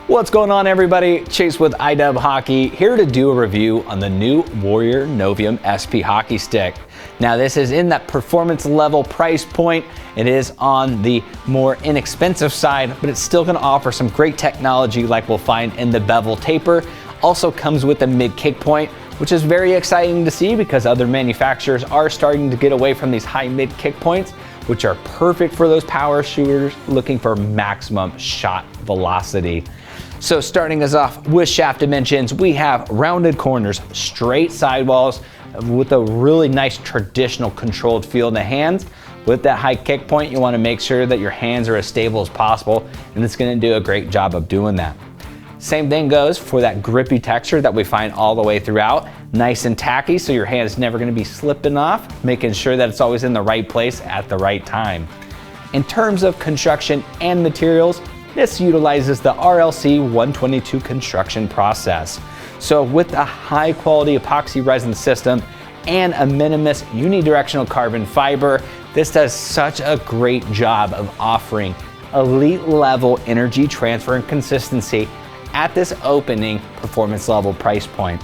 What's going on, everybody? Chase with iDub Hockey, here to do a review on the new Warrior Novium SP Hockey Stick. Now, this is in that performance level price point. It is on the more inexpensive side, but it's still gonna offer some great technology like we'll find in the Bevel Taper. Also comes with a mid kick point, which is very exciting to see because other manufacturers are starting to get away from these high mid kick points, which are perfect for those power shooters looking for maximum shot velocity. So starting us off with shaft dimensions, we have rounded corners, straight sidewalls with a really nice traditional controlled feel in the hands. With that high kick point, you want to make sure that your hands are as stable as possible, and it's going to do a great job of doing that. Same thing goes for that grippy texture that we find all the way throughout. Nice and tacky, so your hand's never going to be slipping off, making sure that it's always in the right place at the right time. In terms of construction and materials, this utilizes the RLC 122 construction process. So with a high quality epoxy resin system and a minimus unidirectional carbon fiber, this does such a great job of offering elite level energy transfer and consistency at this opening performance level price point.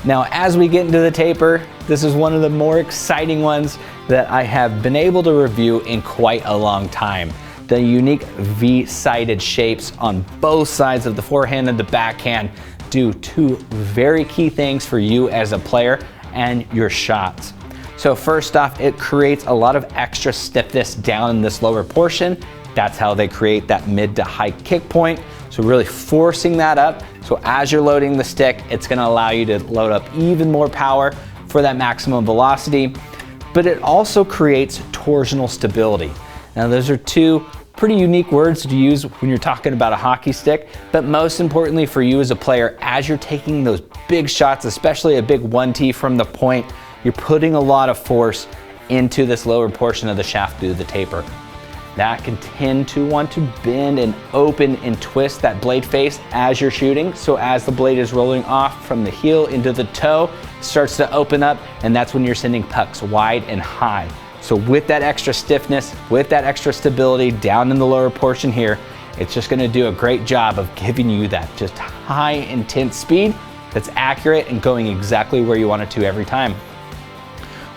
Now, as we get into the taper, this is one of the more exciting ones that I have been able to review in quite a long time. The unique V-sided shapes on both sides of the forehand and the backhand do two very key things for you as a player and your shots. So first off, it creates a lot of extra stiffness down in this lower portion. That's how they create that mid to high kick point. So really forcing that up. So as you're loading the stick, it's gonna allow you to load up even more power for that maximum velocity. But it also creates torsional stability. Now, those are two pretty unique words to use when you're talking about a hockey stick, but most importantly for you as a player, as you're taking those big shots, especially a big 1T from the point, you're putting a lot of force into this lower portion of the shaft due to the taper. That can tend to want to bend and open and twist that blade face as you're shooting. So as the blade is rolling off from the heel into the toe, it starts to open up, and that's when you're sending pucks wide and high. So with that extra stiffness, with that extra stability down in the lower portion here, it's just gonna do a great job of giving you that just high intense speed that's accurate and going exactly where you want it to every time.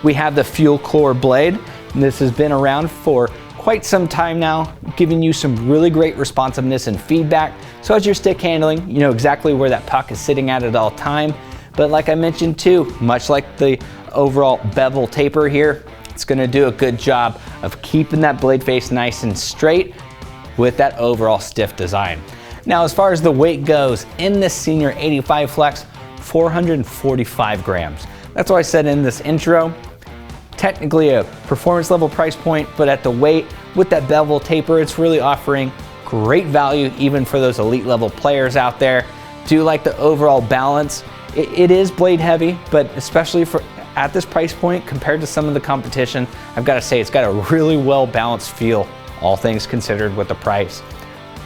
We have the fuel core blade. This has been around for quite some time now, giving you some really great responsiveness and feedback. So as you're stick handling, you know exactly where that puck is sitting at all time. But like I mentioned too, much like the overall Bevel Taper here, it's gonna do a good job of keeping that blade face nice and straight with that overall stiff design. Now, as far as the weight goes, in this Senior 85 Flex, 445 grams. That's why I said in this intro, technically a performance level price point, but at the weight with that Bevel Taper, it's really offering great value even for those elite level players out there. Do like the overall balance. It is blade heavy, but especially for at this price point compared to some of the competition, I've got to say it's got a really well balanced feel, all things considered with the price.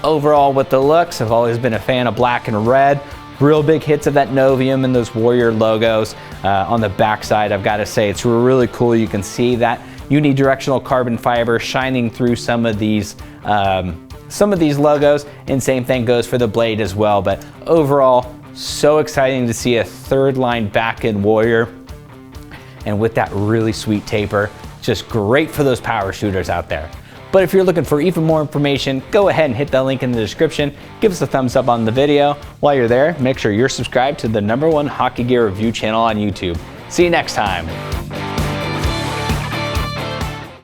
Overall with the looks, I've always been a fan of black and red. Real big hits of that Novium and those Warrior logos on the backside. I've got to say it's really cool. You can see that unidirectional carbon fiber shining through some of these logos, and same thing goes for the blade as well. But overall, so exciting to see a third line back in Warrior, and with that really sweet taper, just great for those power shooters out there. But if you're looking for even more information, go ahead and hit that link in the description. Give us a thumbs up on the video. While you're there, make sure you're subscribed to the #1 hockey gear review channel on YouTube. See you next time.